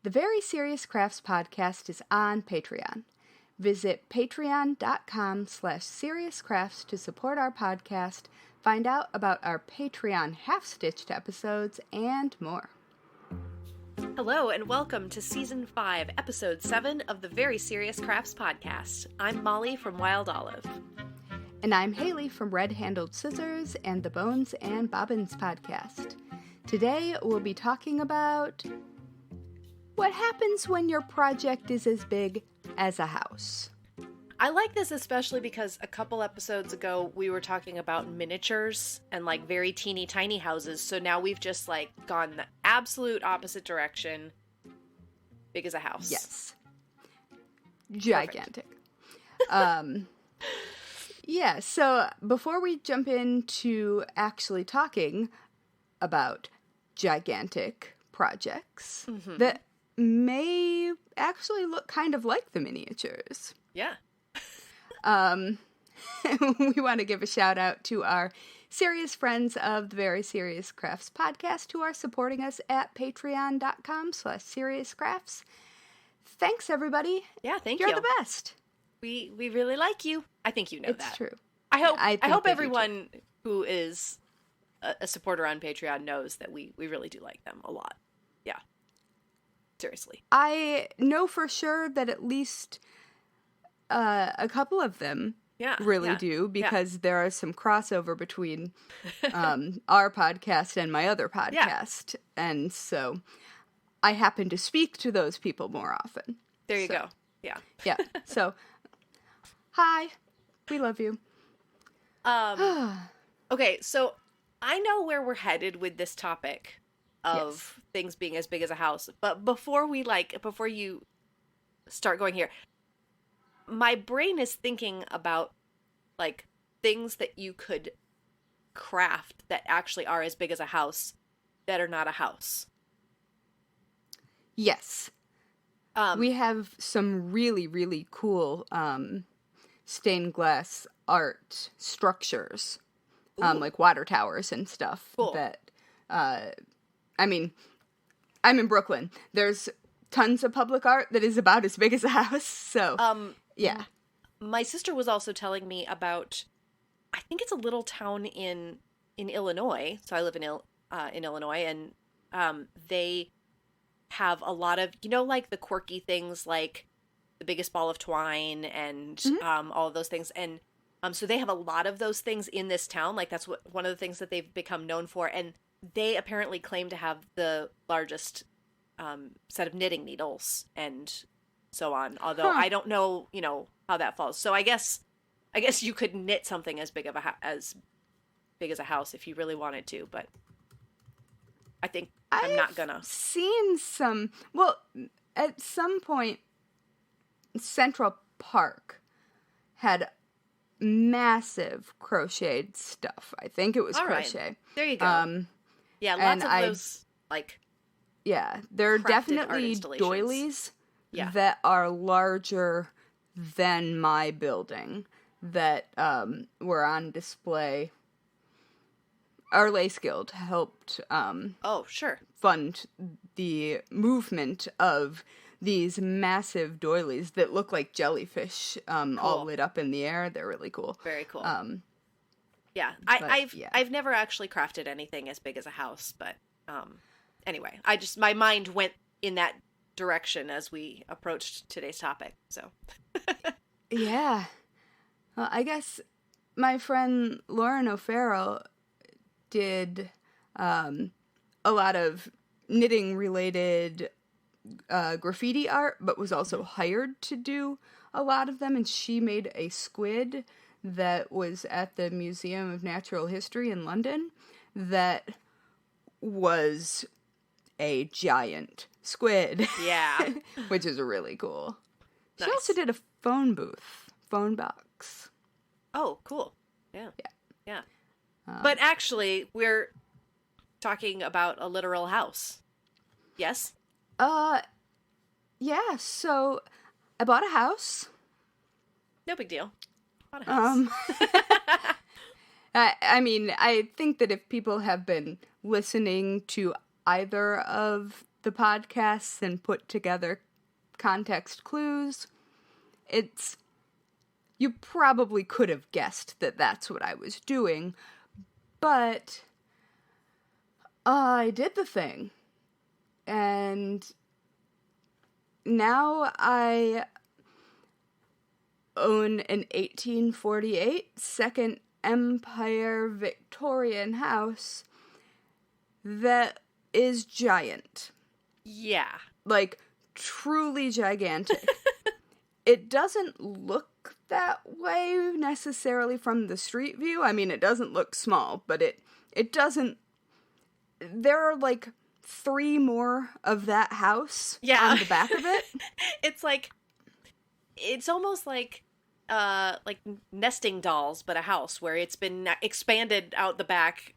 The Very Serious Crafts podcast is on Patreon. Visit patreon.com/seriouscrafts to support our podcast, find out about our Patreon half-stitched episodes, and more. Hello and welcome to Season 5, Episode 7 of the Very Serious Crafts podcast. I'm Molly from Wild Olive. And I'm Haley from Red Handled Scissors and the Bones and Bobbins podcast. Today we'll be talking about what happens when your project is as big as a house. I like this especially because a couple episodes ago we were talking about miniatures and like very teeny tiny houses. So now we've just like gone the absolute opposite direction. Big as a house. Yes. Gigantic. Yeah, so before we jump into actually talking about gigantic projects that may actually look kind of like the miniatures. Yeah. We want to give a shout out to our serious friends of the Very Serious Crafts podcast who are supporting us at patreon.com/seriouscrafts. Thanks, everybody. Yeah, thank you. You're the best. We really like you. I think you know that. It's true. I hope everyone who is a supporter on Patreon knows that we really do like them a lot. Yeah. Seriously. I know for sure that at least a couple of them really do, because there are some crossover between our podcast and my other podcast. And so I happen to speak to those people more often. There you go. Yeah. Yeah. So, hi. We love you. Okay, so I know where we're headed with this topic of things being as big as a house. But before you start going here, my brain is thinking about like things that you could craft that actually are as big as a house that are not a house. Yes. We have some really, really cool stained glass art structures, like water towers and stuff. Cool. That, I mean, I'm in Brooklyn. There's tons of public art that is about as big as a house. So, yeah. My sister was also telling me about, I think it's a little town in Illinois. So I live in Illinois, and they have a lot of, like the quirky things like the biggest ball of twine and all of those things. And so they have a lot of those things in this town. Like that's one of the things that they've become known for. And they apparently claim to have the largest set of knitting needles and so on. Although I don't know, how that falls. So I guess you could knit something as big as a house if you really wanted to, but I think I'm not gonna. I've seen some. Well, at some point, Central Park had massive crocheted stuff. I think it was crochet. Right. There you go. Yeah, lots of those, like... Yeah, there are definitely doilies that are larger than my building that were on display. Our Lace Guild helped fund the movement of these massive doilies that look like jellyfish all lit up in the air. They're really cool. Very cool. I've never actually crafted anything as big as a house, but anyway, my mind went in that direction as we approached today's topic. So yeah. Well, I guess my friend Lauren O'Farrell did a lot of knitting related graffiti art, but was also hired to do a lot of them, and she made a squid that was at the Museum of Natural History in London that was a giant squid. Yeah. Which is really cool. Nice. She also did a phone box. Oh, cool. Yeah. But actually, we're talking about a literal house. Yes? Yeah, so I bought a house. No big deal. Bought a house. I mean, I think that if people have been listening to either of the podcasts and put together context clues, you probably could have guessed that that's what I was doing, but I did the thing. And now I own an 1848 Second Empire Victorian house that is giant. Yeah. Like, truly gigantic. It doesn't look that way necessarily from the street view. I mean, it doesn't look small, but it doesn't... There are, like, 3 more of that house on the back of it. It's almost like nesting dolls, but a house where it's been expanded out the back,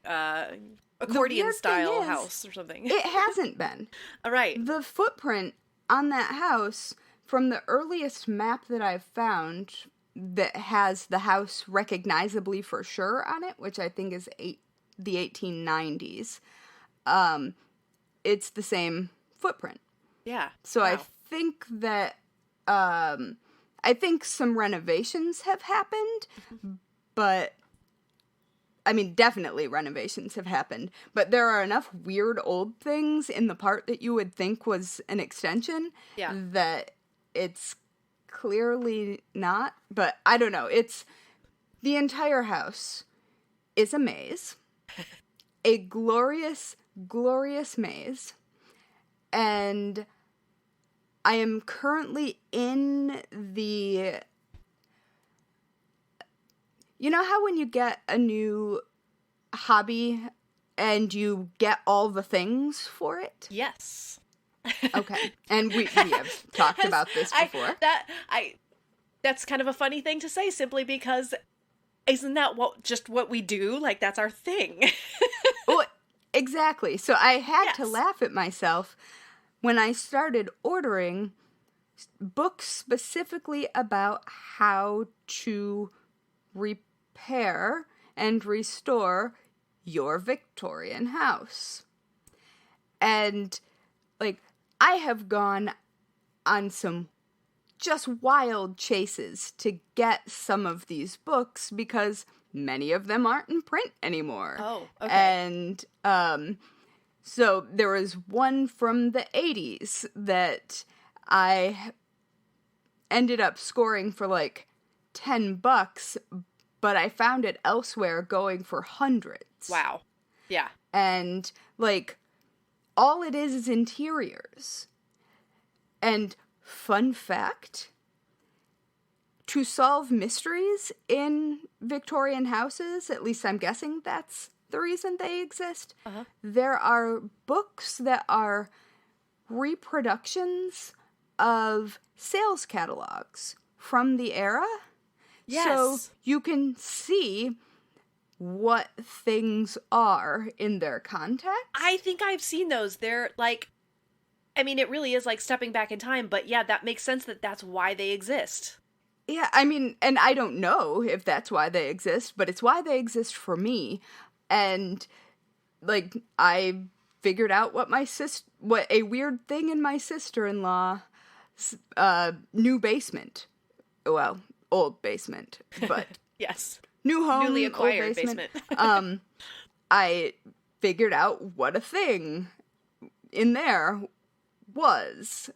accordion style house or something. It hasn't been. All right. The footprint on that house, from the earliest map that I've found that has the house recognizably for sure on it, which I think is the 1890s, it's the same footprint. Yeah. So wow. I think that I think some renovations have happened, but I mean, definitely renovations have happened, but there are enough weird old things in the part that you would think was an extension that it's clearly not, but I don't know. The entire house is a maze, a glorious, glorious maze, and I am currently in the... You know how when you get a new hobby and you get all the things for it? Yes. Okay. And we have talked about this before. That's kind of a funny thing to say, simply because isn't that what we do? Like, that's our thing. Well, exactly. So I had to laugh at myself when I started ordering books specifically about how to repair and restore your Victorian house. And, like, I have gone on some just wild chases to get some of these books because many of them aren't in print anymore. Oh, okay. And, so there was one from the 80s that I ended up scoring for, like, $10, but I found it elsewhere going for hundreds. Wow. Yeah. And, like, all it is interiors. And, fun fact, to solve mysteries in Victorian houses, at least I'm guessing that's the reason they exist, there are books that are reproductions of sales catalogs from the era. Yes. So you can see what things are in their context. I think I've seen those. They're like, I mean, it really is like stepping back in time, but yeah, that makes sense that that's why they exist. Yeah, I mean, and I don't know if that's why they exist, but it's why they exist for me. And, like, I figured out what a weird thing in my sister-in-law's new basement. Well, old basement, but yes, new home, newly acquired old basement. basement. I figured out what a thing in there was.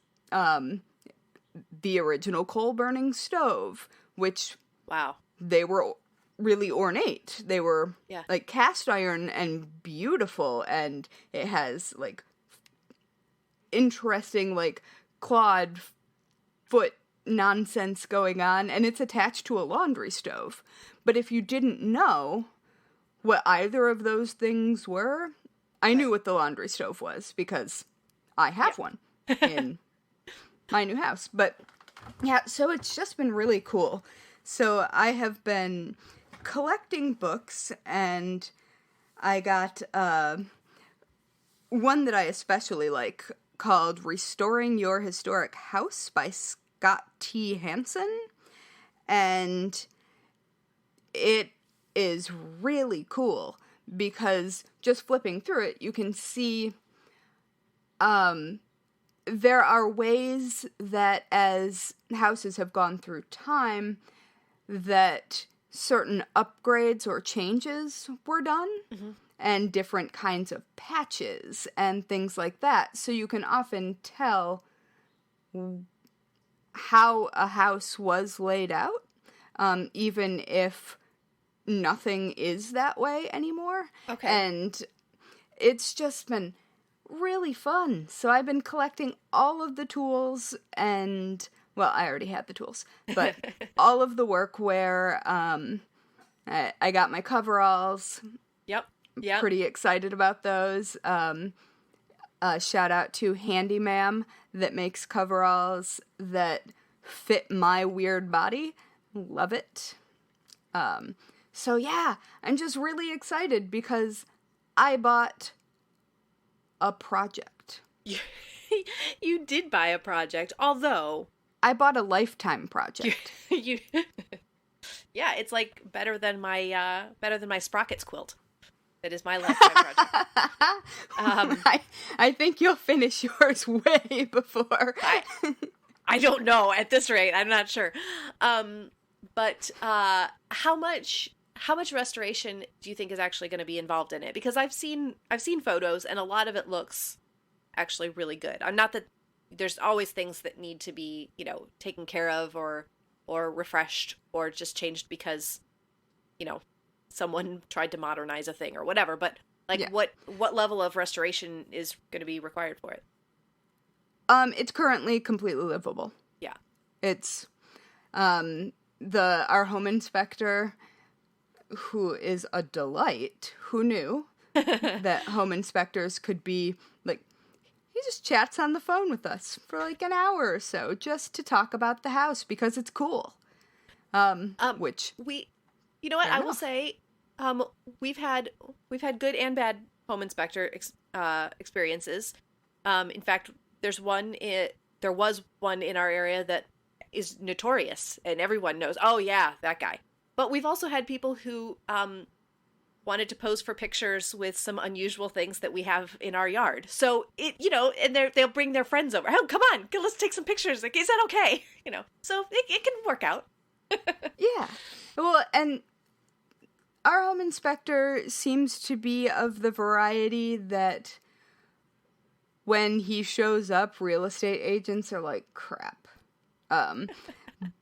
The original coal-burning stove, which wow, they were really ornate. They were like cast iron and beautiful, and it has like interesting like clawed foot nonsense going on, and it's attached to a laundry stove. But if you didn't know what either of those things were, I knew what the laundry stove was because I have one in my new house. But yeah, so it's just been really cool. So I have been collecting books, and I got one that I especially like called Restoring Your Historic House by Scott T. Hansen. And it is really cool because just flipping through it, you can see there are ways that as houses have gone through time that certain upgrades or changes were done and different kinds of patches and things like that. So you can often tell how a house was laid out, even if nothing is that way anymore. Okay. And it's just been really fun. So I've been collecting all of the tools and, well, I already had the tools, but all of the workwear. I got my coveralls. Yep. Pretty excited about those. Shout out to Handy Ma'am that makes coveralls that fit my weird body. Love it. So yeah, I'm just really excited because I bought a project. You did buy a project, although I bought a lifetime project. you yeah, it's like better than my Sprockets quilt. That is my lifetime project. I think you'll finish yours way before. I don't know at this rate. I'm not sure. But how much restoration do you think is actually going to be involved in it? Because I've seen photos and a lot of it looks actually really good. I'm not that there's always things that need to be, taken care of or refreshed or just changed because, someone tried to modernize a thing or whatever. But what level of restoration is going to be required for it? It's currently completely livable. Yeah. It's our home inspector, who is a delight. Who knew that home inspectors could be like, he just chats on the phone with us for like an hour or so just to talk about the house because it's cool. Which you know what I will say, we've had good and bad home inspector experiences. In fact, there was one in our area that is notorious and everyone knows, oh yeah, that guy. But we've also had people who wanted to pose for pictures with some unusual things that we have in our yard. So and they'll bring their friends over. Oh, come on, let's take some pictures. Like, is that okay? So it can work out. Yeah. Well, and our home inspector seems to be of the variety that when he shows up, real estate agents are like, crap.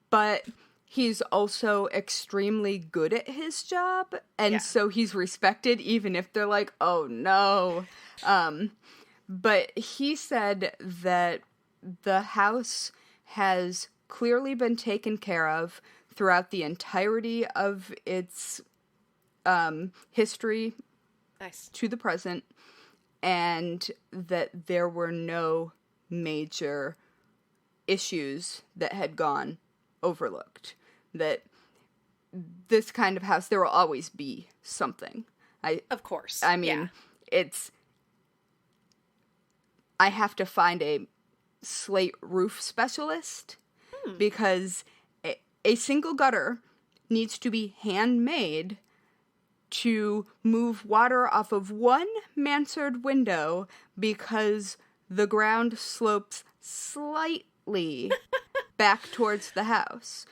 But he's also extremely good at his job, and so he's respected even if they're like, oh no. But he said that the house has clearly been taken care of throughout the entirety of its history to the present, and that there were no major issues that had gone overlooked. That this kind of house, there will always be something. Of course. I mean, I have to find a slate roof specialist because a single gutter needs to be handmade to move water off of one mansard window because the ground slopes slightly back towards the house.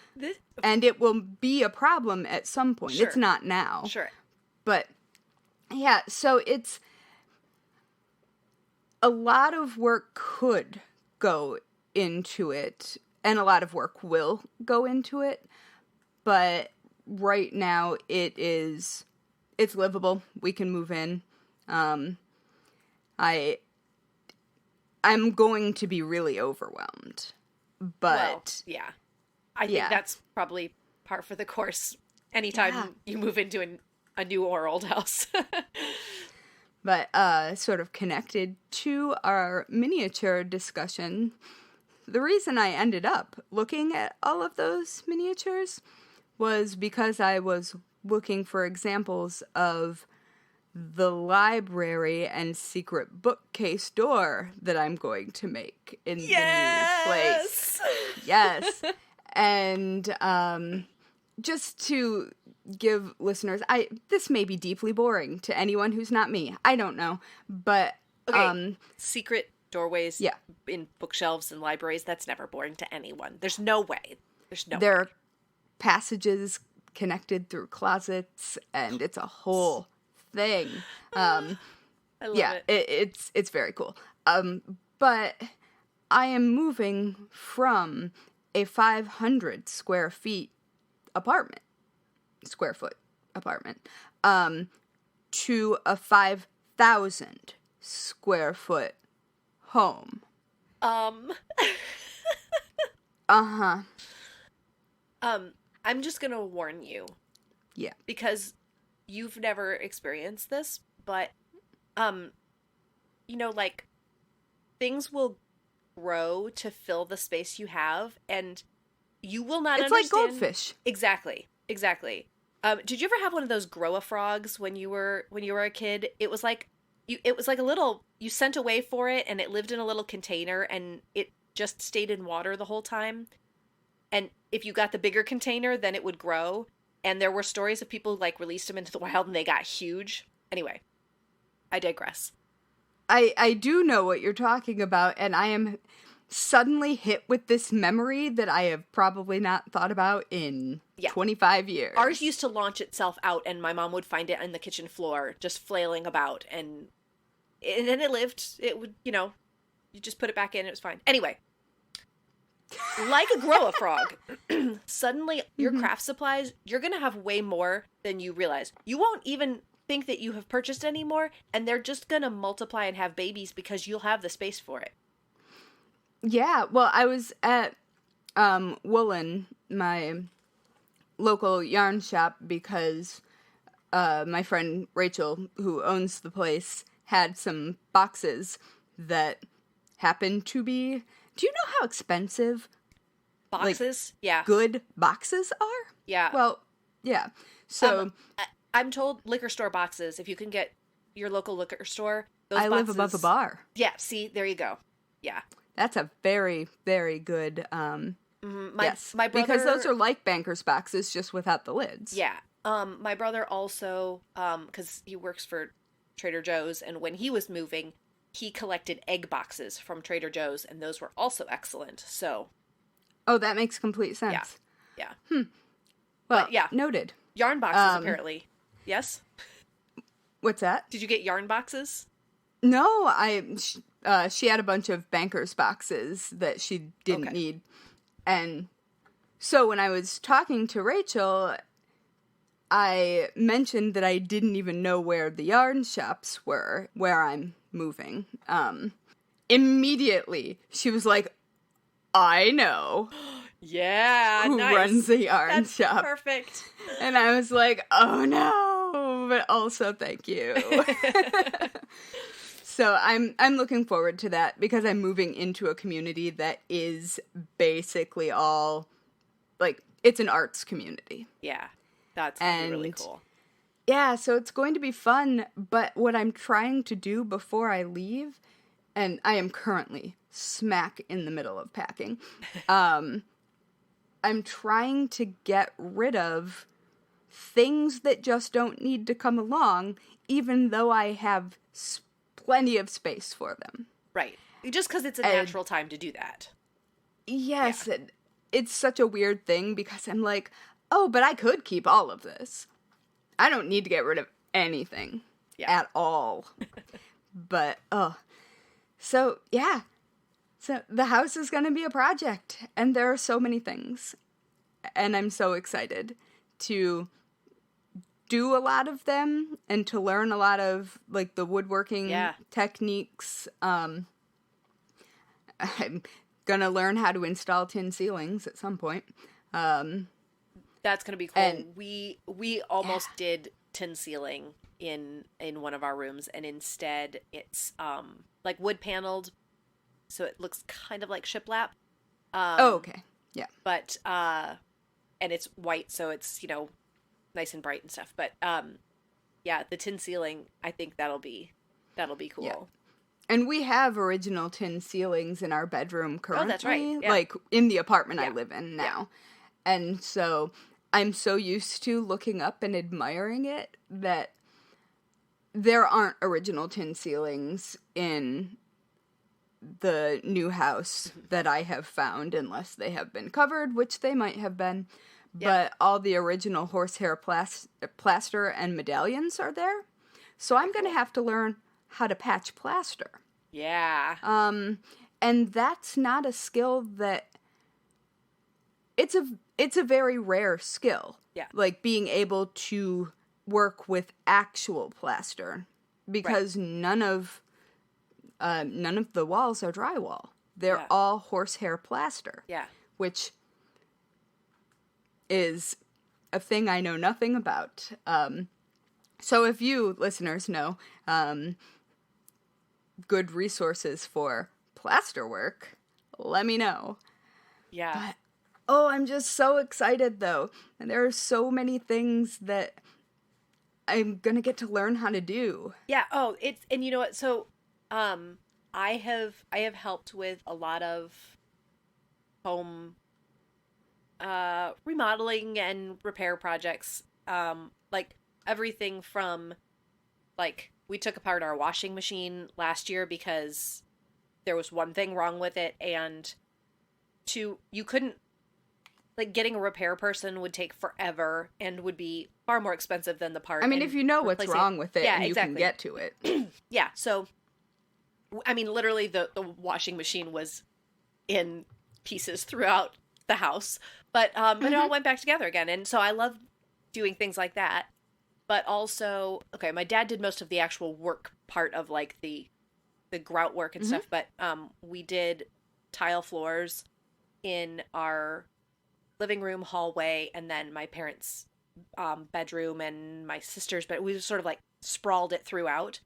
And it will be a problem at some point. Sure. It's not now. Sure. But, yeah, so it's a lot of work could go into it, and a lot of work will go into it, but right now it's livable. We can move in. I'm going to be really overwhelmed, but I think that's probably par for the course anytime you move into a new or old house. But sort of connected to our miniature discussion, the reason I ended up looking at all of those miniatures was because I was looking for examples of the library and secret bookcase door that I'm going to make in the new place. Yes. And just to give listeners, this may be deeply boring to anyone who's not me. I don't know. But secret doorways Yeah. in bookshelves and libraries. That's never boring to anyone. There's no way. There are passages connected through closets, and it's a whole thing. I love it. It's very cool. But I am moving from a 500 square foot apartment, to a 5,000 square foot home. Uh-huh. I'm just gonna warn you. Yeah. Because you've never experienced this, but, like, things will grow to fill the space you have, and you will not It's understand. like goldfish. Exactly. Did you ever have one of those grow-a-frogs when you were a kid? It was like a little, you sent away for it, and it lived in a little container, and it just stayed in water the whole time. And if you got the bigger container, then it would grow. And there were stories of people like released them into the wild and they got huge. Anyway, I digress. I do know what you're talking about, and I am suddenly hit with this memory that I have probably not thought about in 25 years. Ours used to launch itself out, and my mom would find it on the kitchen floor, just flailing about, and then it lived. It would, you just put it back in, it was fine. Anyway, like a grow-a-frog, suddenly your craft supplies, you're going to have way more than you realize. You won't even think that you have purchased any more, and they're just going to multiply and have babies because you'll have the space for it. Yeah, well, I was at Woolen, my local yarn shop, because my friend Rachel, who owns the place, had some boxes that happened to be... Do you know how expensive boxes? Yeah. Good boxes are? Yeah. Well, yeah. So I'm told liquor store boxes, if you can get your local liquor store, those I boxes, live above a bar. Yeah, see, there you go. Yeah. That's a very, very good yes. My brother, because those are like Banker's boxes, just without the lids. Yeah. My brother also, because he works for Trader Joe's, and when he was moving, he collected egg boxes from Trader Joe's, and those were also excellent. So, oh, that makes complete sense. Yeah. Well, but, yeah, noted. Yarn boxes, apparently. Yes. What's that? Did you get yarn boxes? No, she had a bunch of Banker's boxes that she didn't need, and so when I was talking to Rachel, I mentioned that I didn't even know where the yarn shops were, where I'm moving. Immediately, she was like, I know. Yeah, who nice. runs the yarn shop. Perfect. And I was like, oh no, but also thank you. So I'm looking forward to that because I'm moving into a community that is basically all, like, it's an arts community. Yeah, that's really cool. Yeah, so it's going to be fun, but what I'm trying to do before I leave, and I am currently smack in the middle of packing, I'm trying to get rid of things that just don't need to come along, even though I have plenty of space for them. Right. Just because it's a natural time to do that. Yes, yeah. It's such a weird thing because I'm like, oh, but I could keep all of this. I don't need to get rid of anything at all. But, so, yeah. So the house is going to be a project, and there are so many things. And I'm so excited to do a lot of them and to learn a lot of, like, the woodworking techniques. I'm gonna learn how to install tin ceilings at some point. That's gonna be cool. And we almost did tin ceiling in one of our rooms, and instead it's like wood paneled, so it looks kind of like shiplap. Okay. Yeah. But and it's white, so it's, nice and bright and stuff. But the tin ceiling, I think that'll be cool. Yeah. And we have original tin ceilings in our bedroom currently. Oh, that's right. Yeah. Like, in the apartment I live in now. Yeah. And so I'm so used to looking up and admiring it that there aren't original tin ceilings in the new house that I have found, unless they have been covered, which they might have been. But all the original horsehair plaster and medallions are there. So I'm going to have to learn how to patch plaster. Yeah. And that's not a skill that... It's a very rare skill. Yeah. Like being able to work with actual plaster. Because none of the walls are drywall. They're all horsehair plaster. Yeah. Which is a thing I know nothing about. So if you, listeners, know good resources for plaster work, let me know. Yeah. But, I'm just so excited, though. And there are so many things that I'm going to get to learn how to do. Yeah. Oh, and you know what? So, I have helped with a lot of home remodeling and repair projects. Like everything from, like, we took apart our washing machine last year because there was one thing wrong with it, and you couldn't, like, getting a repair person would take forever and would be far more expensive than the part. I mean, if you know what's wrong with it, and you can get to it. Yeah, so, I mean, literally the washing machine was in pieces throughout the house, but it all went back together again, and so I love doing things like that. But also, okay, my dad did most of the actual work part of, like, the grout work and stuff, but we did tile floors in our living room, hallway, and then my parents' bedroom and my sister's bed. We just sort of, like, sprawled it throughout.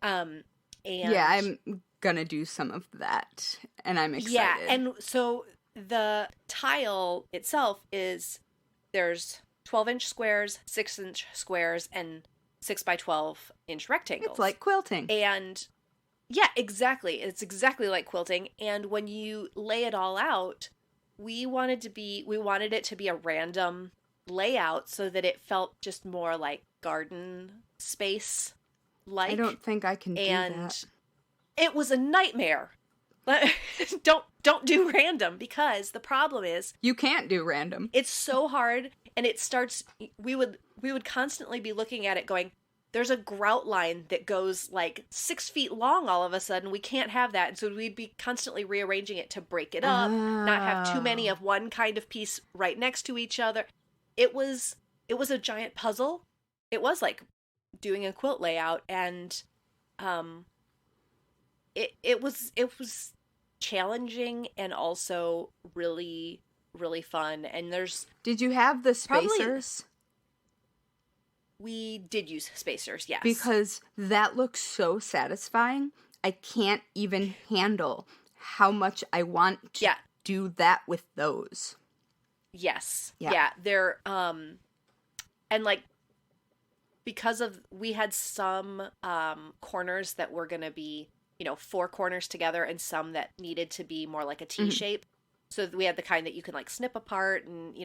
And yeah, I'm gonna do some of that, and I'm excited. Yeah, and so the tile itself there's 12-inch squares, 6-inch squares, and 6x12-inch rectangles. It's like quilting. And yeah, exactly. It's exactly like quilting. And when you lay it all out, we wanted it to be a random layout so that it felt just more like garden space. I don't think I can do that. And it was a nightmare. Don't do random, because the problem is you can't do random. It's so hard, and it starts. We would constantly be looking at it, going, "There's a grout line that goes like 6 feet long. All of a sudden, we can't have that." And so we'd be constantly rearranging it to break it up, not have too many of one kind of piece right next to each other. It was a giant puzzle. It was like doing a quilt layout, and it was challenging and also really, really fun. And did you have the spacers? We did use spacers, yes. Because that looks so satisfying. I can't even handle how much I want to do that with those. Yes. Yeah. They're and, like, because we had some corners that were going to be, 4 corners together, and some that needed to be more like a T shape. So we had the kind that you can, like, snip apart, and,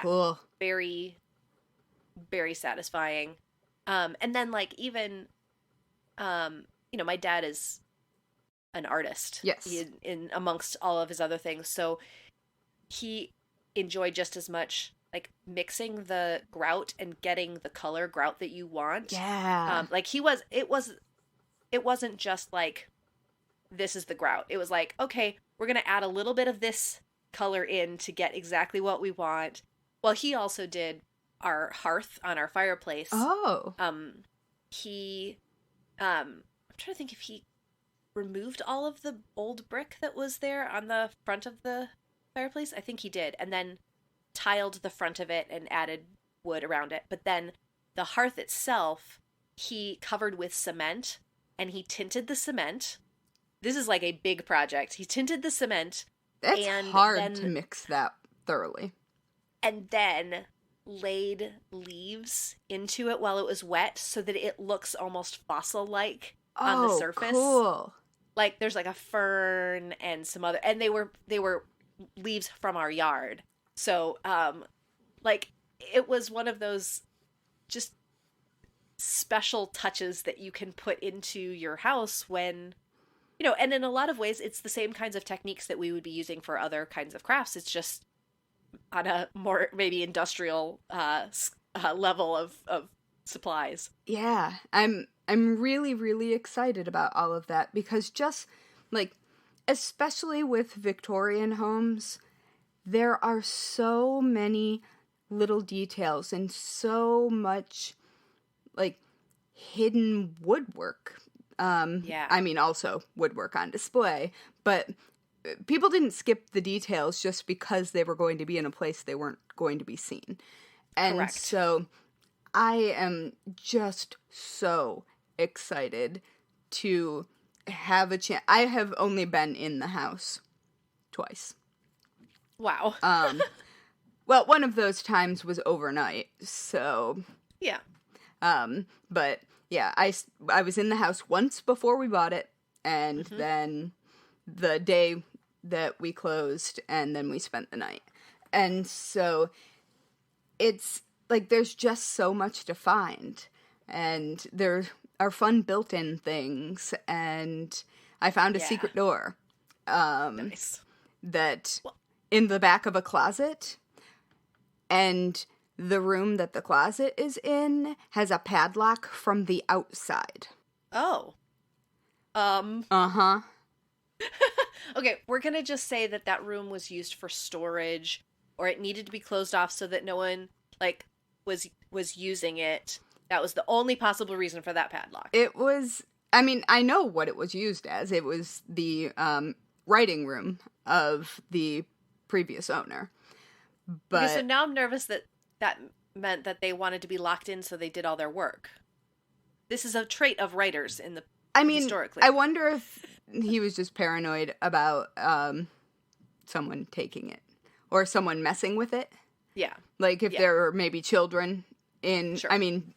Cool. Very, very satisfying. And then, like, even, my dad is an artist. Yes. In amongst all of his other things. So he enjoyed just as much, like, mixing the grout and getting the color grout that you want. Yeah. Like, it wasn't just like, this is the grout. It was like, okay, we're going to add a little bit of this color in to get exactly what we want. Well, he also did our hearth on our fireplace. Oh. I'm trying to think if he removed all of the old brick that was there on the front of the fireplace. I think he did. And then tiled the front of it and added wood around it. But then the hearth itself, he covered with cement, and he tinted the cement. This is like a big project. He tinted the cement. That's hard to mix that thoroughly. And then laid leaves into it while it was wet so that it looks almost fossil-like on the surface. Cool. Like, there's like a fern and some other, and they were leaves from our yard. So, like, it was one of those just special touches that you can put into your house when And in a lot of ways, it's the same kinds of techniques that we would be using for other kinds of crafts. It's just on a more maybe industrial level of supplies. Yeah, I'm really, really excited about all of that because just like, especially with Victorian homes, there are so many little details and so much like hidden woodwork. Yeah. I mean, also woodwork on display, but people didn't skip the details just because they were going to be in a place they weren't going to be seen. And Correct. so I am just so excited to have a chance. I have only been in the house twice. Wow. Well, one of those times was overnight, so Yeah. but yeah, I was in the house once before we bought it, and then the day that we closed, and then we spent the night. And so it's like there's just so much to find, and there are fun built-in things, and I found a secret door Nice. that in the back of a closet, and the room that the closet is in has a padlock from the outside. Oh. Uh-huh. Okay, we're gonna just say that room was used for storage, or it needed to be closed off so that no one like was using it. That was the only possible reason for that padlock. It was, I mean, I know what it was used as. It was the writing room of the previous owner. But Okay, so now I'm nervous that meant that they wanted to be locked in so they did all their work. This is a trait of writers in the historically. I wonder if he was just paranoid about someone taking it or someone messing with it. Yeah. Like if there were maybe children in, Sure. I mean,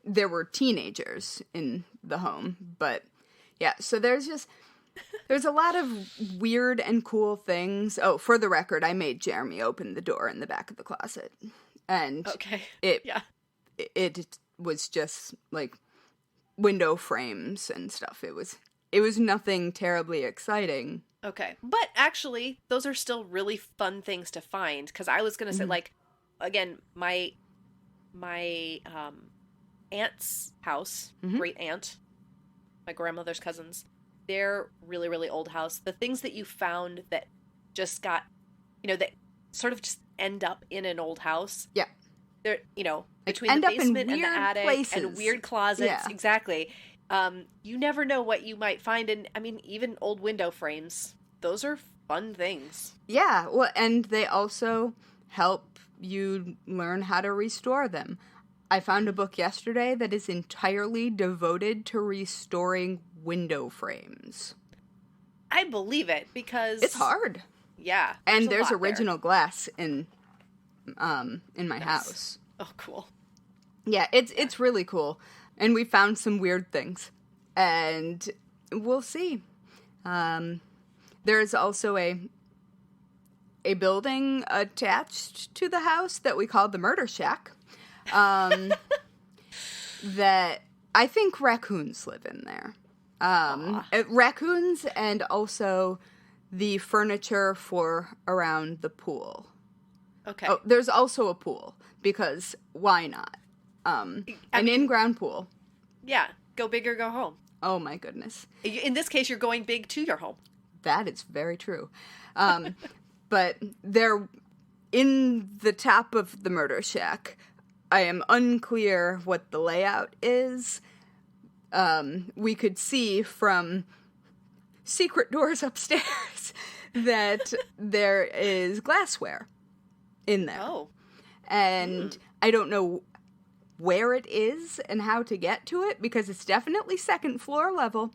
there were teenagers in the home, but yeah, so there's a lot of weird and cool things. Oh, for the record, I made Jeremy open the door in the back of the closet. And Okay. it was just like window frames and stuff. It was nothing terribly exciting. Okay. But actually, those are still really fun things to find, because I was going to say, like, again, my aunt's house, great aunt, my grandmother's cousins, their really, really old house, the things that you found that just got, that sort of just end up in an old house. Yeah. They're, between end the up in basement and the weird attic places. and weird closets. Yeah. Exactly. You never know what you might find. And I mean, even old window frames, those are fun things. Yeah. Well, and they also help you learn how to restore them. I found a book yesterday that is entirely devoted to restoring window frames. I believe it, because It's hard. Yeah. And a there's lot original glass in my house. Oh, cool. Yeah, it's really cool. And we found some weird things. And we'll see. There's also a building attached to the house that we call the Murder Shack. That I think raccoons live in there. Raccoons and also the furniture for around the pool. Okay. Oh, there's also a pool, because why not? An in-ground pool. Yeah. Go big or go home. Oh my goodness. In this case, you're going big to your home. That is very true. But they're in the top of the Murder Shack. I am unclear what the layout is. We could see from secret doors upstairs that there is glassware in there. Oh. And I don't know where it is and how to get to it, because it's definitely second floor level.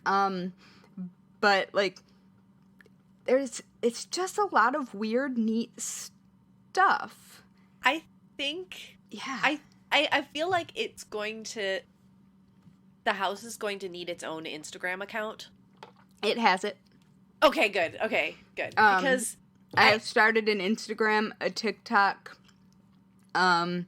But like it's just a lot of weird, neat stuff. I think Yeah. I feel like the house is going to need its own Instagram account. It has it. Okay, good. Because I have started an Instagram, a TikTok. I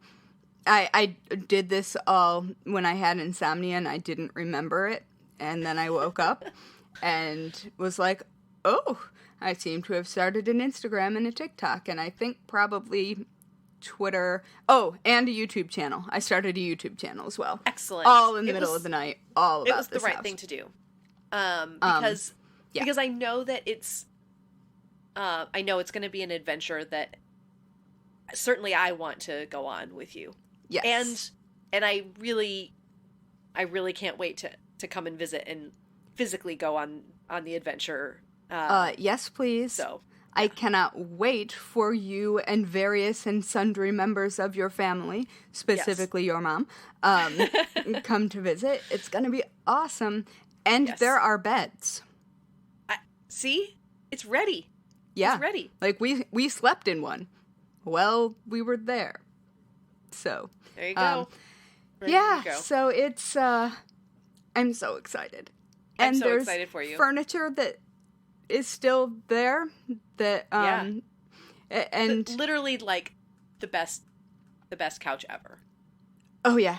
did this all when I had insomnia and I didn't remember it. And then I woke up and was like, oh, I seem to have started an Instagram and a TikTok, and I think probably Twitter. Oh, and a YouTube channel. I started a YouTube channel as well. Excellent. All in the middle of the night. All about this. It was the right thing to do. Because I know that it's going to be an adventure that certainly I want to go on with you. Yes. And I really can't wait to come and visit and physically go on the adventure. Yes, please. So I cannot wait for you and various and sundry members of your family, specifically your mom, come to visit. It's going to be awesome. And there are beds. See? It's ready. Yeah. It's ready. Like, we slept in one. Well, we were there. So. There you go. So it's, I'm so excited. I'm and so there's excited for you. Furniture that is still there that, and literally like the best couch ever. Oh, yeah.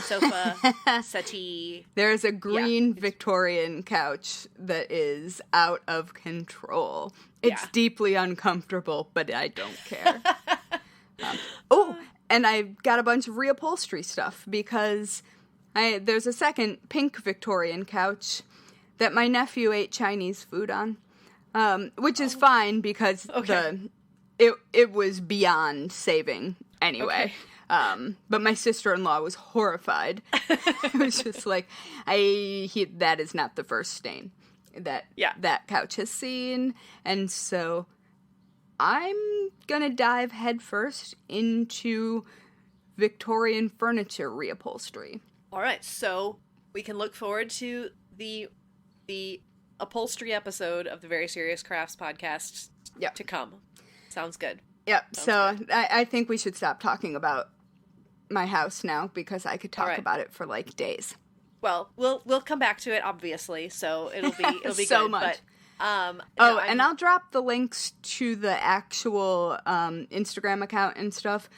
Sofa, settee. There's a green Victorian couch that is out of control. It's deeply uncomfortable, but I don't care. And I got a bunch of reupholstery stuff because there's a second pink Victorian couch that my nephew ate Chinese food on, which is fine because it was beyond saving anyway. Okay. But my sister-in-law was horrified. It was just like, that is not the first stain that couch has seen. And so I'm going to dive headfirst into Victorian furniture reupholstery. All right. So we can look forward to the upholstery episode of the Very Serious Crafts podcast to come. Sounds good. Yep. I think we should stop talking about my house now because I could talk about it for like days. Well, we'll come back to it obviously, so it'll be so good. Much. But, and I'll drop the links to the actual Instagram account and stuff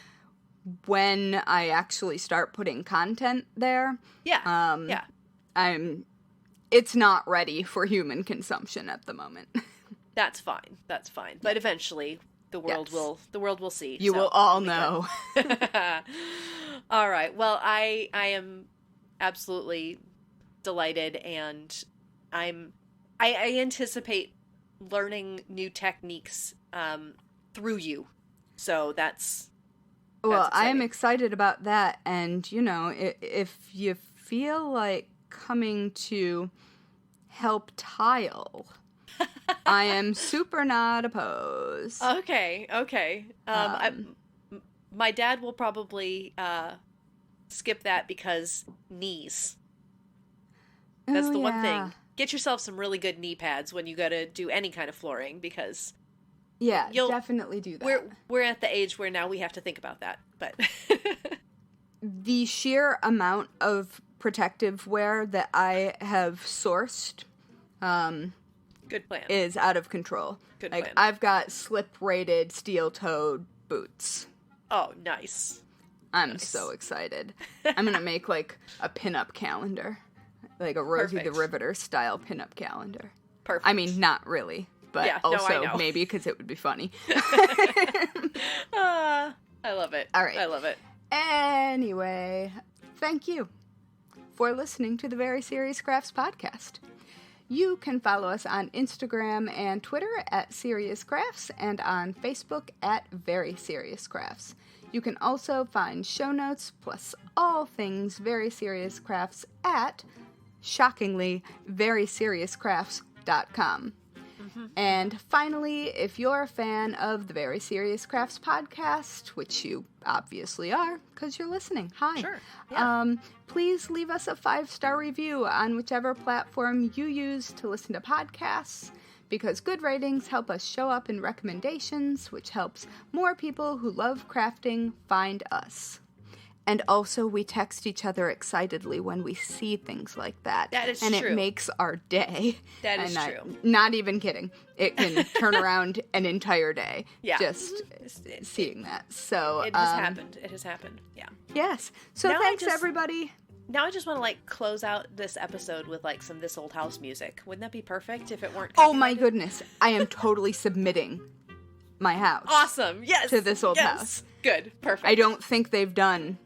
when I actually start putting content there. Yeah. It's not ready for human consumption at the moment. That's fine. But eventually the world will see. You will all know. All right. Well, I am absolutely delighted, and I anticipate learning new techniques through you. So that's I am excited about that. And, if you feel like coming to help tile, I am super not opposed. Okay. My dad will probably skip that because knees. That's the one thing. Get yourself some really good knee pads when you go to do any kind of flooring because definitely do that. We're at the age where now we have to think about that. But the sheer amount of protective wear that I have sourced good plan. Is out of control. Good plan. I've got slip-rated steel-toed boots. Oh, nice. I'm so excited. I'm going to make like a pinup calendar. Like a Rosie the Riveter style pinup calendar. Perfect. I mean, not really, but also maybe because it would be funny. I love it. All right. I love it. Anyway, thank you for listening to the Very Serious Crafts podcast. You can follow us on Instagram and Twitter at Serious Crafts and on Facebook at Very Serious Crafts. You can also find show notes plus all things Very Serious Crafts at, shockingly, veryseriouscrafts.com. Mm-hmm. And finally, if you're a fan of the Very Serious Crafts podcast, which you obviously are because you're listening, hi. Sure. Yeah. Please leave us a 5-star review on whichever platform you use to listen to podcasts, because good ratings help us show up in recommendations, which helps more people who love crafting find us. And also, we text each other excitedly when we see things like that. That is true. And it makes our day. That is true. Not even kidding. It can turn around an entire day. Yeah. Just seeing that. So it has happened. It has happened. Yeah. Yes. So thanks, everybody. Now I just want to like close out this episode with like some This Old House music. Wouldn't that be perfect if it weren't Oh my copyrighted? goodness. I am totally submitting my house. Awesome. Yes. To This Old House. Good. Perfect. I don't think they've done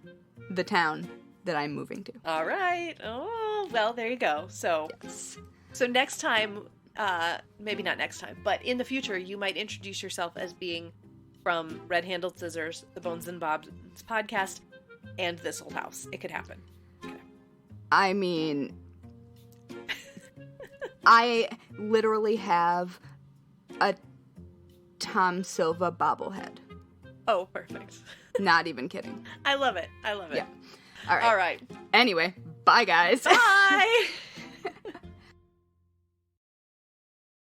the town that I'm moving to. All right. Oh, well, there you go. So, Yes. so next time, maybe not next time, but in the future, you might introduce yourself as being from Red Handled Scissors, the Bones and Bob's podcast, and This Old House. It could happen. Okay. I mean, I literally have a Tom Silva bobblehead. Oh, perfect. Not even kidding. I love it. I love it. Yeah. All right. All right. Anyway, bye guys. Bye.